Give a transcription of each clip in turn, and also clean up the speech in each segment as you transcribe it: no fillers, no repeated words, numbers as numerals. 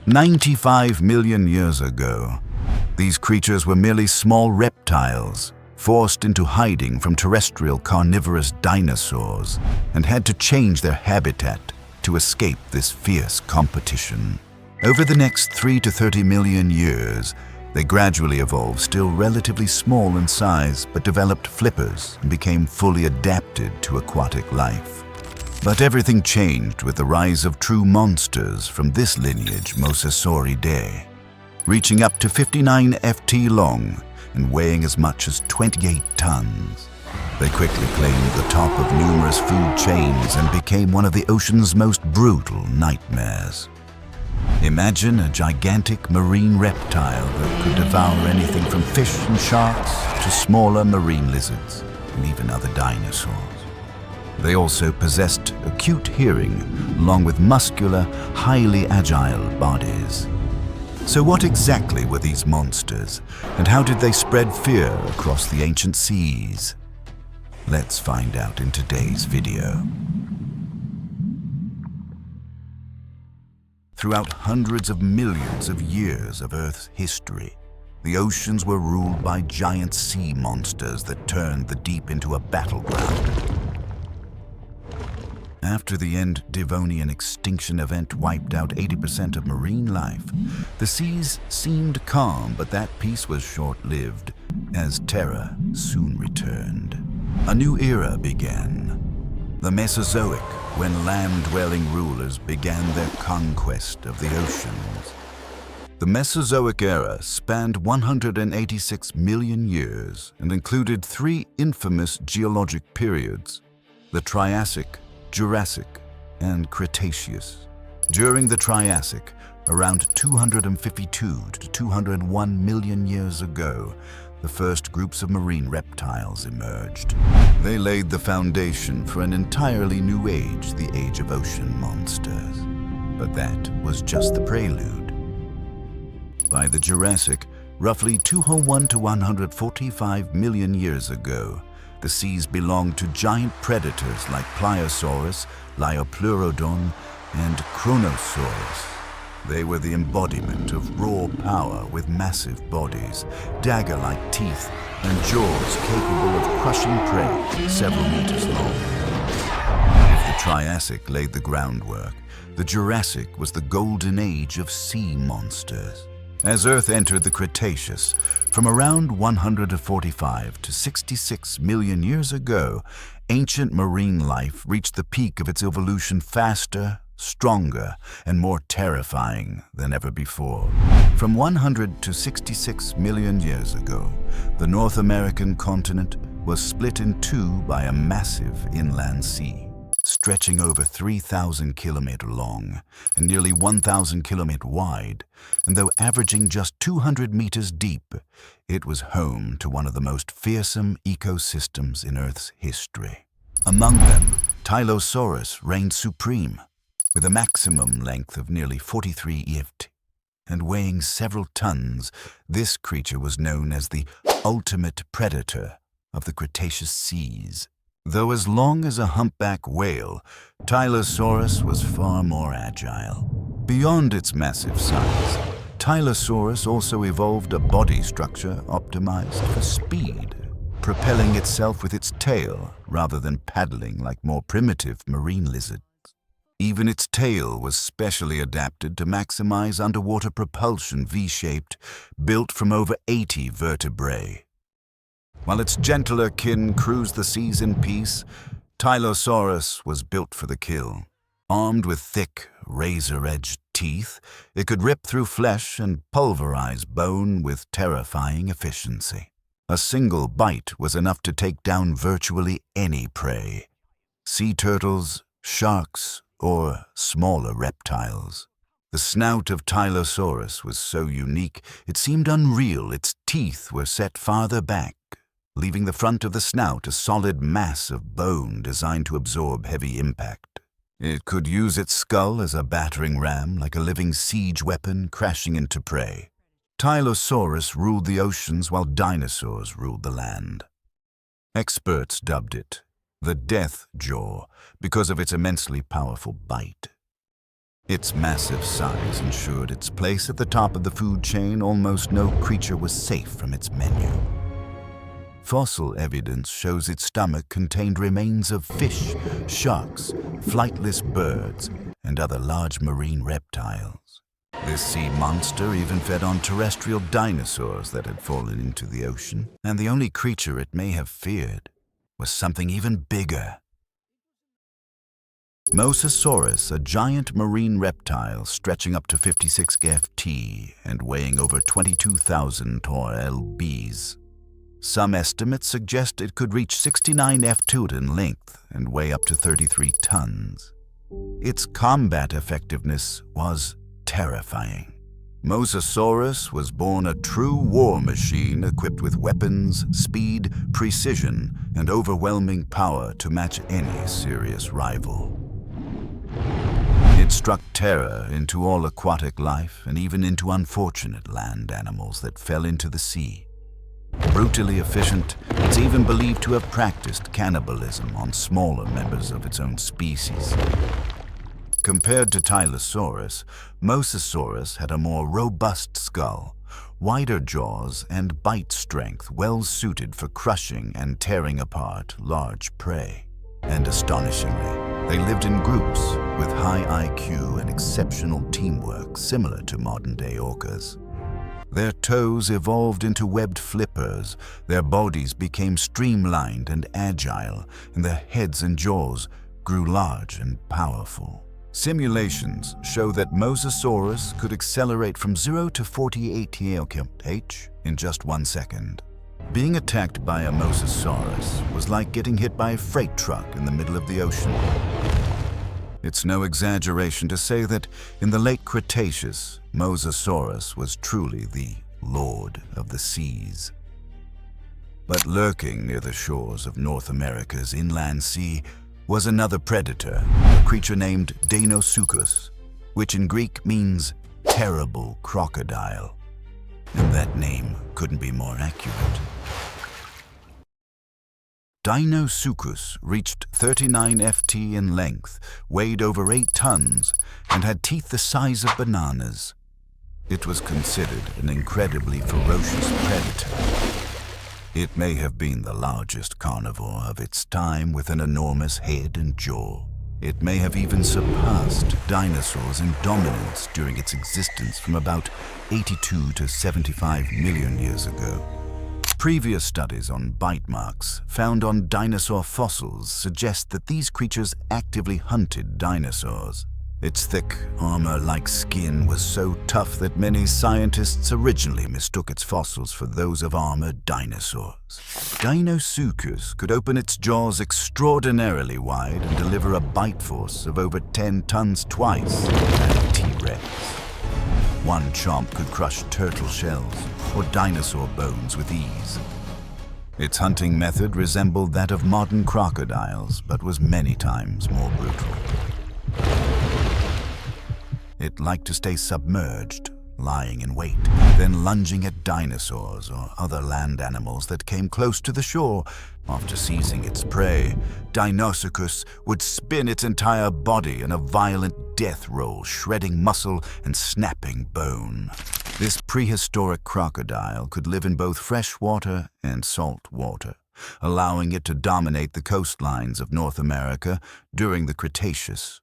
95 million years ago, these creatures were merely small reptiles, forced into hiding from terrestrial carnivorous dinosaurs, and had to change their habitat to escape this fierce competition. Over the next 3 to 30 million years, they gradually evolved, still relatively small in size, but developed flippers and became fully adapted to aquatic life. But everything changed with the rise of true monsters from this lineage, Mosasauridae, reaching up to 59 ft long and weighing as much as 28 tons. They quickly claimed the top of numerous food chains and became one of the ocean's most brutal nightmares. Imagine a gigantic marine reptile that could devour anything from fish and sharks to smaller marine lizards and even other dinosaurs. They also possessed acute hearing, along with muscular, highly agile bodies. So what exactly were these monsters, and how did they spread fear across the ancient seas? Let's find out in today's video. Throughout hundreds of millions of years of Earth's history, the oceans were ruled by giant sea monsters that turned the deep into a battleground. After the end Devonian extinction event wiped out 80% of marine life, the seas seemed calm, but that peace was short-lived, as terror soon returned. A new era began. The Mesozoic, when land-dwelling rulers began their conquest of the oceans. The Mesozoic era spanned 186 million years and included 3 infamous geologic periods: the Triassic, Jurassic, and Cretaceous. During the Triassic, around 252 to 201 million years ago, the first groups of marine reptiles emerged. They laid the foundation for an entirely new age, the age of ocean monsters. But that was just the prelude. By the Jurassic, roughly 201 to 145 million years ago, the seas belonged to giant predators like Pliosaurus, Liopleurodon, and Kronosaurus. They were the embodiment of raw power with massive bodies, dagger-like teeth, and jaws capable of crushing prey several meters long. If the Triassic laid the groundwork, the Jurassic was the golden age of sea monsters. As Earth entered the Cretaceous, from around 145 to 66 million years ago, ancient marine life reached the peak of its evolution faster, stronger, and more terrifying than ever before. From 100 to 66 million years ago, the North American continent was split in two by a massive inland sea, stretching over 3,000 km long and nearly 1,000 km wide, and though averaging just 200 meters deep, it was home to one of the most fearsome ecosystems in Earth's history. Among them, Tylosaurus reigned supreme, with a maximum length of nearly 43 ft. And weighing several tons, this creature was known as the ultimate predator of the Cretaceous seas. Though as long as a humpback whale, Tylosaurus was far more agile. Beyond its massive size, Tylosaurus also evolved a body structure optimized for speed, propelling itself with its tail rather than paddling like more primitive marine lizards. Even its tail was specially adapted to maximize underwater propulsion, V-shaped, built from over 80 vertebrae. While its gentler kin cruised the seas in peace, Tylosaurus was built for the kill. Armed with thick, razor-edged teeth, it could rip through flesh and pulverize bone with terrifying efficiency. A single bite was enough to take down virtually any prey: sea turtles, sharks, or smaller reptiles. The snout of Tylosaurus was so unique, it seemed unreal. Its teeth were set farther back, leaving the front of the snout a solid mass of bone designed to absorb heavy impact. It could use its skull as a battering ram, like a living siege weapon crashing into prey. Tylosaurus ruled the oceans while dinosaurs ruled the land. Experts dubbed it the death jaw because of its immensely powerful bite. Its massive size ensured its place at the top of the food chain. Almost no creature was safe from its menu. Fossil evidence shows its stomach contained remains of fish, sharks, flightless birds, and other large marine reptiles. This sea monster even fed on terrestrial dinosaurs that had fallen into the ocean, and the only creature it may have feared was something even bigger. Mosasaurus, a giant marine reptile stretching up to 56 ft and weighing over 22,000 lbs. Some estimates suggest it could reach 69 ft in length and weigh up to 33 tons. Its combat effectiveness was terrifying. Mosasaurus was born a true war machine equipped with weapons, speed, precision, and overwhelming power to match any serious rival. It struck terror into all aquatic life and even into unfortunate land animals that fell into the sea. Brutally efficient, it's even believed to have practiced cannibalism on smaller members of its own species. Compared to Tylosaurus, Mosasaurus had a more robust skull, wider jaws, and bite strength well suited for crushing and tearing apart large prey. And astonishingly, they lived in groups with high IQ and exceptional teamwork similar to modern-day orcas. Their toes evolved into webbed flippers, their bodies became streamlined and agile, and their heads and jaws grew large and powerful. Simulations show that Mosasaurus could accelerate from 0 to 48 km/h in just 1 second. Being attacked by a Mosasaurus was like getting hit by a freight truck in the middle of the ocean. It's no exaggeration to say that in the late Cretaceous, Mosasaurus was truly the lord of the seas. But lurking near the shores of North America's inland sea was another predator, a creature named Deinosuchus, which in Greek means terrible crocodile. And that name couldn't be more accurate. Deinosuchus reached 39 ft in length, weighed over 8 tons, and had teeth the size of bananas. It was considered an incredibly ferocious predator. It may have been the largest carnivore of its time with an enormous head and jaw. It may have even surpassed dinosaurs in dominance during its existence from about 82 to 75 million years ago. Previous studies on bite marks found on dinosaur fossils suggest that these creatures actively hunted dinosaurs. Its thick, armor-like skin was so tough that many scientists originally mistook its fossils for those of armored dinosaurs. Deinosuchus could open its jaws extraordinarily wide and deliver a bite force of over 10 tons twice that of T-Rex. One chomp could crush turtle shells or dinosaur bones with ease. Its hunting method resembled that of modern crocodiles, but was many times more brutal. It liked to stay submerged, lying in wait, then lunging at dinosaurs or other land animals that came close to the shore. After seizing its prey, Deinosuchus would spin its entire body in a violent death roll, shredding muscle and snapping bone. This prehistoric crocodile could live in both fresh water and salt water, allowing it to dominate the coastlines of North America during the Cretaceous.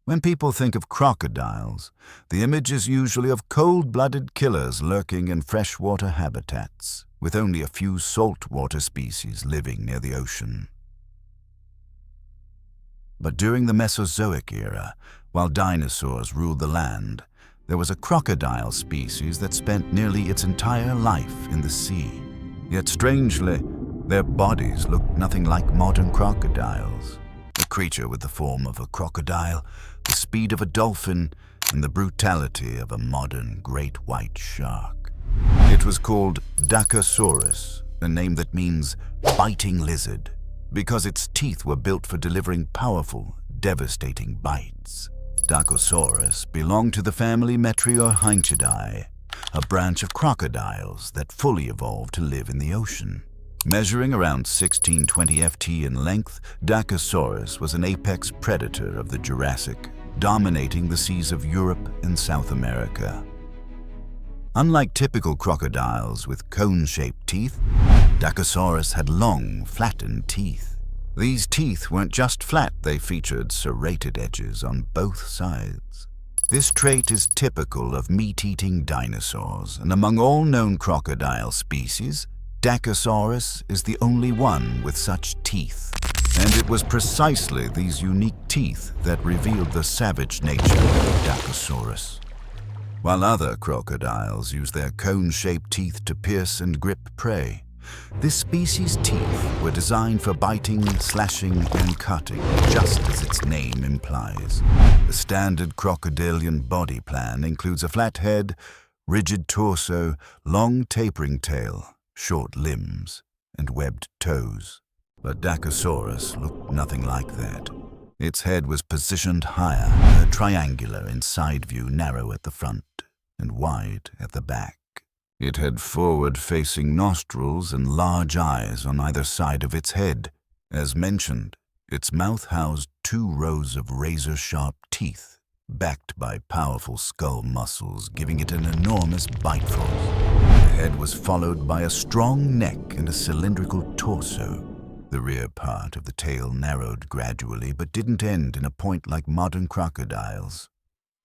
When people think of crocodiles, the image is usually of cold-blooded killers lurking in freshwater habitats, with only a few saltwater species living near the ocean. But during the Mesozoic era, while dinosaurs ruled the land, there was a crocodile species that spent nearly its entire life in the sea. Yet strangely, their bodies looked nothing like modern crocodiles. A creature with the form of a crocodile, the speed of a dolphin, and the brutality of a modern great white shark. It was called Dacosaurus, a name that means biting lizard, because its teeth were built for delivering powerful, devastating bites. Dacosaurus belonged to the family Metriorhynchidae, a branch of crocodiles that fully evolved to live in the ocean. Measuring around 16-20 ft in length, Dacosaurus was an apex predator of the Jurassic, dominating the seas of Europe and South America. Unlike typical crocodiles with cone-shaped teeth, Dacosaurus had long, flattened teeth. These teeth weren't just flat, they featured serrated edges on both sides. This trait is typical of meat-eating dinosaurs, and among all known crocodile species, Dacosaurus is the only one with such teeth. And it was precisely these unique teeth that revealed the savage nature of Dacosaurus. While other crocodiles use their cone-shaped teeth to pierce and grip prey, this species' teeth were designed for biting, slashing, and cutting, just as its name implies. The standard crocodilian body plan includes a flat head, rigid torso, long tapering tail, short limbs, and webbed toes. But Dacosaurus looked nothing like that. Its head was positioned higher, triangular in side view, narrow at the front, and wide at the back. It had forward-facing nostrils and large eyes on either side of its head. As mentioned, its mouth housed 2 rows of razor-sharp teeth, backed by powerful skull muscles, giving it an enormous bite force. The head was followed by a strong neck and a cylindrical torso. The rear part of the tail narrowed gradually, but didn't end in a point like modern crocodiles.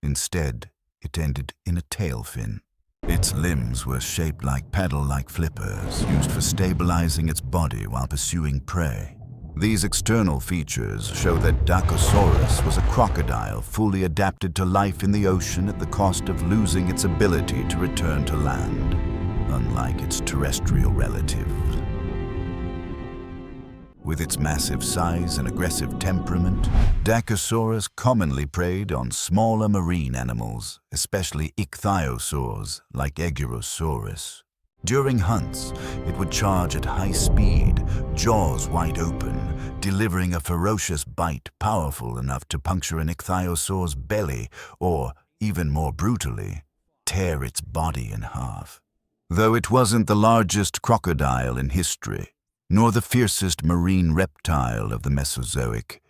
Instead, it ended in a tail fin. Its limbs were shaped like paddle-like flippers, used for stabilizing its body while pursuing prey. These external features show that Dacosaurus was a crocodile fully adapted to life in the ocean at the cost of losing its ability to return to land, unlike its terrestrial relative. With its massive size and aggressive temperament, Dacosaurus commonly preyed on smaller marine animals, especially ichthyosaurs like Aegirosaurus. During hunts, it would charge at high speed, jaws wide open, delivering a ferocious bite powerful enough to puncture an ichthyosaur's belly or, even more brutally, tear its body in half. Though it wasn't the largest crocodile in history, nor the fiercest marine reptile of the Mesozoic,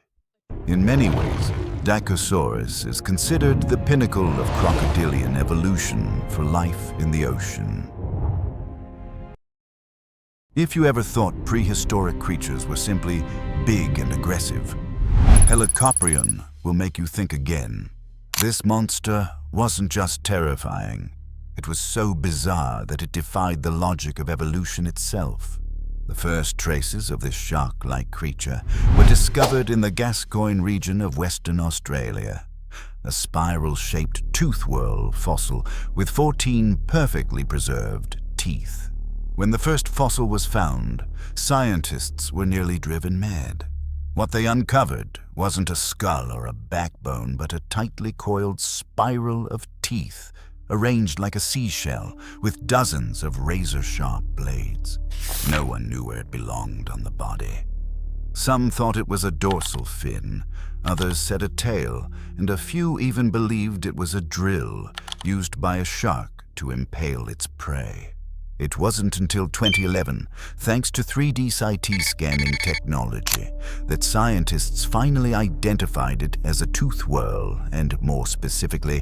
in many ways, Dacosaurus is considered the pinnacle of crocodilian evolution for life in the ocean. If you ever thought prehistoric creatures were simply big and aggressive, Helicoprion will make you think again. This monster wasn't just terrifying. It was so bizarre that it defied the logic of evolution itself. The first traces of this shark-like creature were discovered in the Gascoyne region of Western Australia. A spiral-shaped tooth whorl fossil with 14 perfectly preserved teeth. When the first fossil was found, scientists were nearly driven mad. What they uncovered wasn't a skull or a backbone, but a tightly coiled spiral of teeth, arranged like a seashell, with dozens of razor-sharp blades. No one knew where it belonged on the body. Some thought it was a dorsal fin, others said a tail, and a few even believed it was a drill used by a shark to impale its prey. It wasn't until 2011, thanks to 3D CT scanning technology, that scientists finally identified it as a tooth whorl and, more specifically,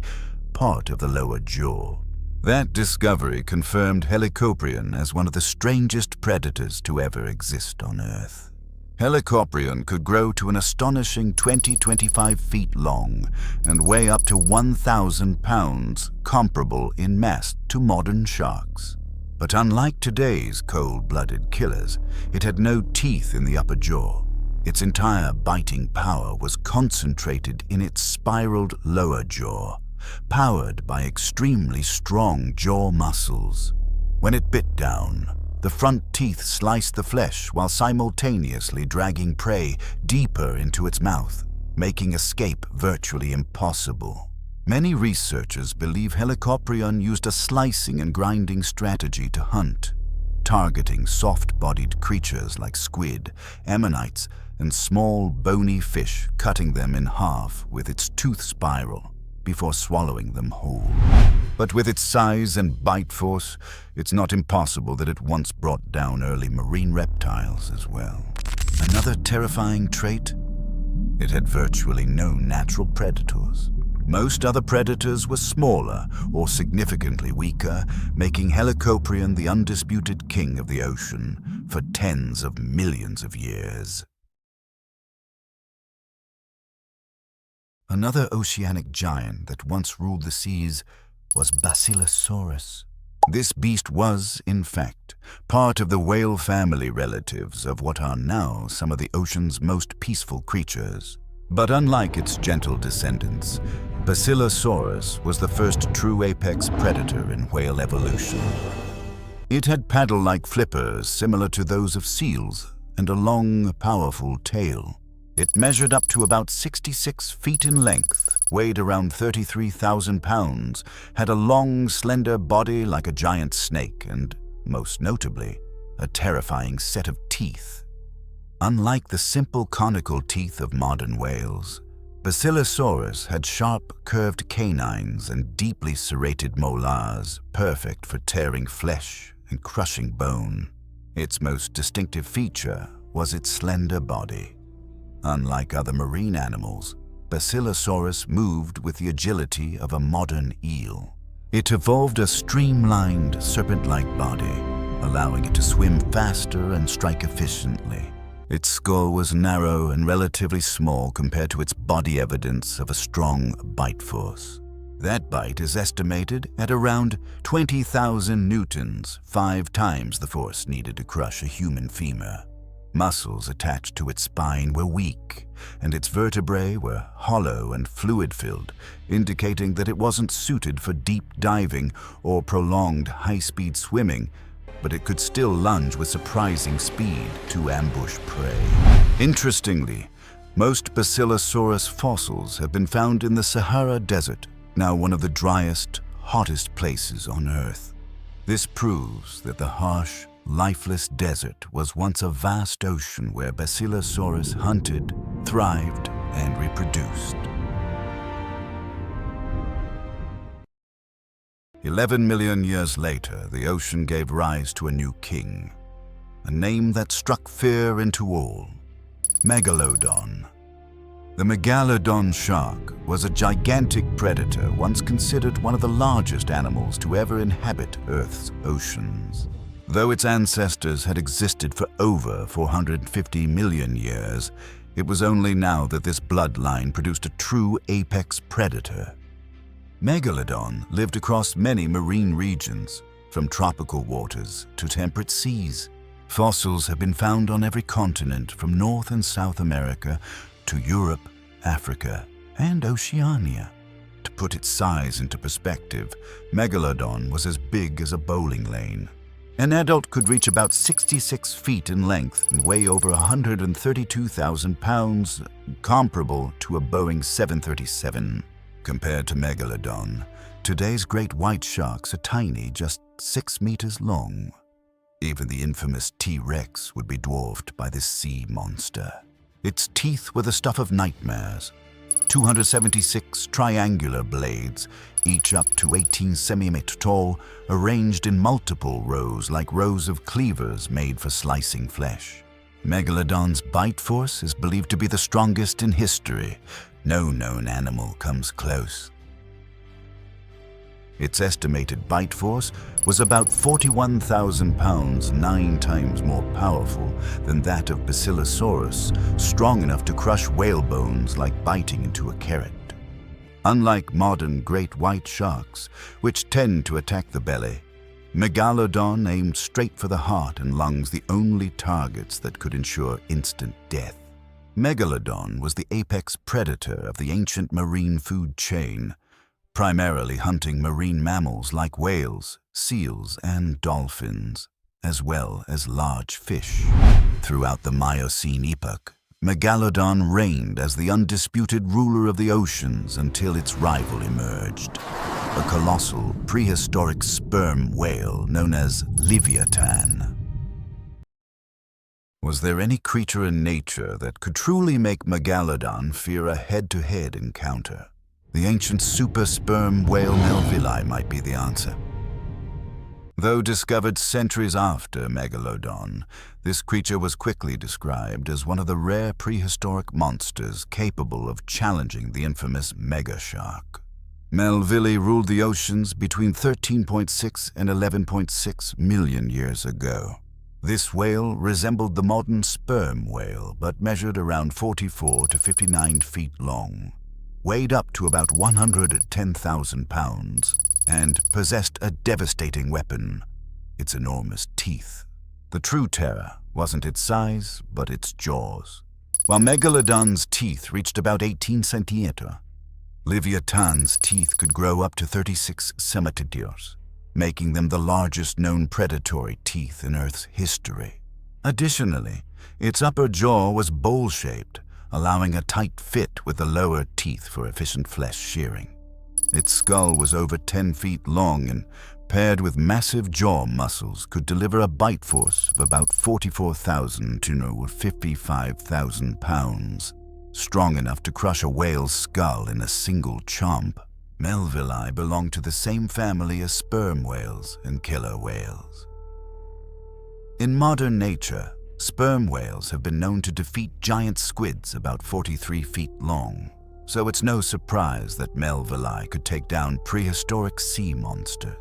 part of the lower jaw. That discovery confirmed Helicoprion as one of the strangest predators to ever exist on Earth. Helicoprion could grow to an astonishing 20-25 feet long and weigh up to 1,000 pounds, comparable in mass to modern sharks. But unlike today's cold-blooded killers, it had no teeth in the upper jaw. Its entire biting power was concentrated in its spiraled lower jaw, powered by extremely strong jaw muscles. When it bit down, the front teeth sliced the flesh while simultaneously dragging prey deeper into its mouth, making escape virtually impossible. Many researchers believe Helicoprion used a slicing and grinding strategy to hunt, targeting soft-bodied creatures like squid, ammonites, and small bony fish, cutting them in half with its tooth spiral. before swallowing them whole. But with its size and bite force, it's not impossible that it once brought down early marine reptiles as well. Another terrifying trait? It had virtually no natural predators. Most other predators were smaller or significantly weaker, making Helicoprion the undisputed king of the ocean for tens of millions of years. Another oceanic giant that once ruled the seas was Basilosaurus. This beast was, in fact, part of the whale family relatives of what are now some of the ocean's most peaceful creatures. But unlike its gentle descendants, Basilosaurus was the first true apex predator in whale evolution. It had paddle-like flippers similar to those of seals and a long, powerful tail. It measured up to about 66 feet in length, weighed around 33,000 pounds, had a long, slender body like a giant snake, and, most notably, a terrifying set of teeth. Unlike the simple conical teeth of modern whales, Basilosaurus had sharp, curved canines and deeply serrated molars, perfect for tearing flesh and crushing bone. Its most distinctive feature was its slender body. Unlike other marine animals, Basilosaurus moved with the agility of a modern eel. It evolved a streamlined, serpent-like body, allowing it to swim faster and strike efficiently. Its skull was narrow and relatively small compared to its body evidence of a strong bite force. That bite is estimated at around 20,000 newtons, 5 times the force needed to crush a human femur. Muscles attached to its spine were weak, and its vertebrae were hollow and fluid-filled, indicating that it wasn't suited for deep diving or prolonged high-speed swimming, but it could still lunge with surprising speed to ambush prey. Interestingly, most Basilosaurus fossils have been found in the Sahara Desert, now one of the driest, hottest places on Earth. This proves that the harsh, lifeless desert was once a vast ocean where Basilosaurus hunted, thrived, and reproduced. 11 million years later, the ocean gave rise to a new king, a name that struck fear into all: Megalodon. The Megalodon shark was a gigantic predator once considered one of the largest animals to ever inhabit Earth's oceans. Though its ancestors had existed for over 450 million years, it was only now that this bloodline produced a true apex predator. Megalodon lived across many marine regions, from tropical waters to temperate seas. Fossils have been found on every continent from North and South America to Europe, Africa, and Oceania. To put its size into perspective, Megalodon was as big as a bowling lane. An adult could reach about 66 feet in length and weigh over 132,000 pounds, comparable to a Boeing 737. Compared to Megalodon, today's great white sharks are tiny, just 6 meters long. Even the infamous T-Rex would be dwarfed by this sea monster. Its teeth were the stuff of nightmares. 276 triangular blades, each up to 18 centimeters tall, arranged in multiple rows like rows of cleavers made for slicing flesh. Megalodon's bite force is believed to be the strongest in history. No known animal comes close. Its estimated bite force was about 41,000 pounds, 9 times more powerful than that of Basilosaurus, strong enough to crush whale bones like biting into a carrot. Unlike modern great white sharks, which tend to attack the belly, Megalodon aimed straight for the heart and lungs, the only targets that could ensure instant death. Megalodon was the apex predator of the ancient marine food chain, primarily hunting marine mammals like whales, seals, and dolphins, as well as large fish. Throughout the Miocene epoch, Megalodon reigned as the undisputed ruler of the oceans until its rival emerged, a colossal prehistoric sperm whale known as Livyatan. Was there any creature in nature that could truly make Megalodon fear a head-to-head encounter? The ancient super sperm whale Melville might be the answer. Though discovered centuries after Megalodon, this creature was quickly described as one of the rare prehistoric monsters capable of challenging the infamous megashark. Melville ruled the oceans between 13.6 and 11.6 million years ago. This whale resembled the modern sperm whale, but measured around 44 to 59 feet long, weighed up to about 110,000 pounds, and possessed a devastating weapon: its enormous teeth. The true terror wasn't its size, but its jaws. While Megalodon's teeth reached about 18 centimeters, Livyatan's teeth could grow up to 36 centimeters, making them the largest known predatory teeth in Earth's history. Additionally, its upper jaw was bowl-shaped, allowing a tight fit with the lower teeth for efficient flesh shearing. Its skull was over 10 feet long and, paired with massive jaw muscles, could deliver a bite force of about 44,000 to 55,000 pounds, strong enough to crush a whale's skull in a single chomp. Melville belonged to the same family as sperm whales and killer whales. In modern nature, sperm whales have been known to defeat giant squids about 43 feet long, so it's no surprise that Melville could take down prehistoric sea monsters.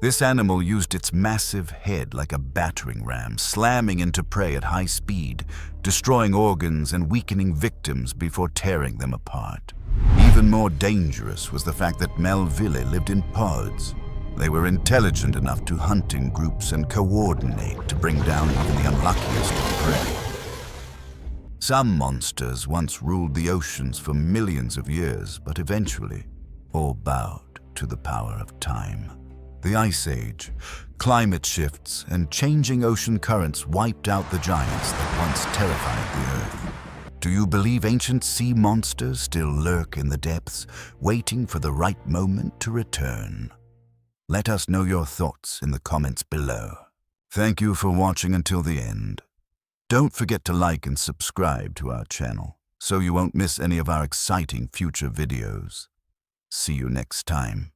This animal used its massive head like a battering ram, slamming into prey at high speed, destroying organs and weakening victims before tearing them apart. Even more dangerous was the fact that Melville lived in pods. They were intelligent enough to hunt in groups and coordinate to bring down even the unluckiest of prey. Some monsters once ruled the oceans for millions of years, but eventually all bowed to the power of time. The Ice Age, climate shifts, and changing ocean currents wiped out the giants that once terrified the Earth. Do you believe ancient sea monsters still lurk in the depths, waiting for the right moment to return? Let us know your thoughts in the comments below. Thank you for watching until the end. Don't forget to like and subscribe to our channel so you won't miss any of our exciting future videos. See you next time.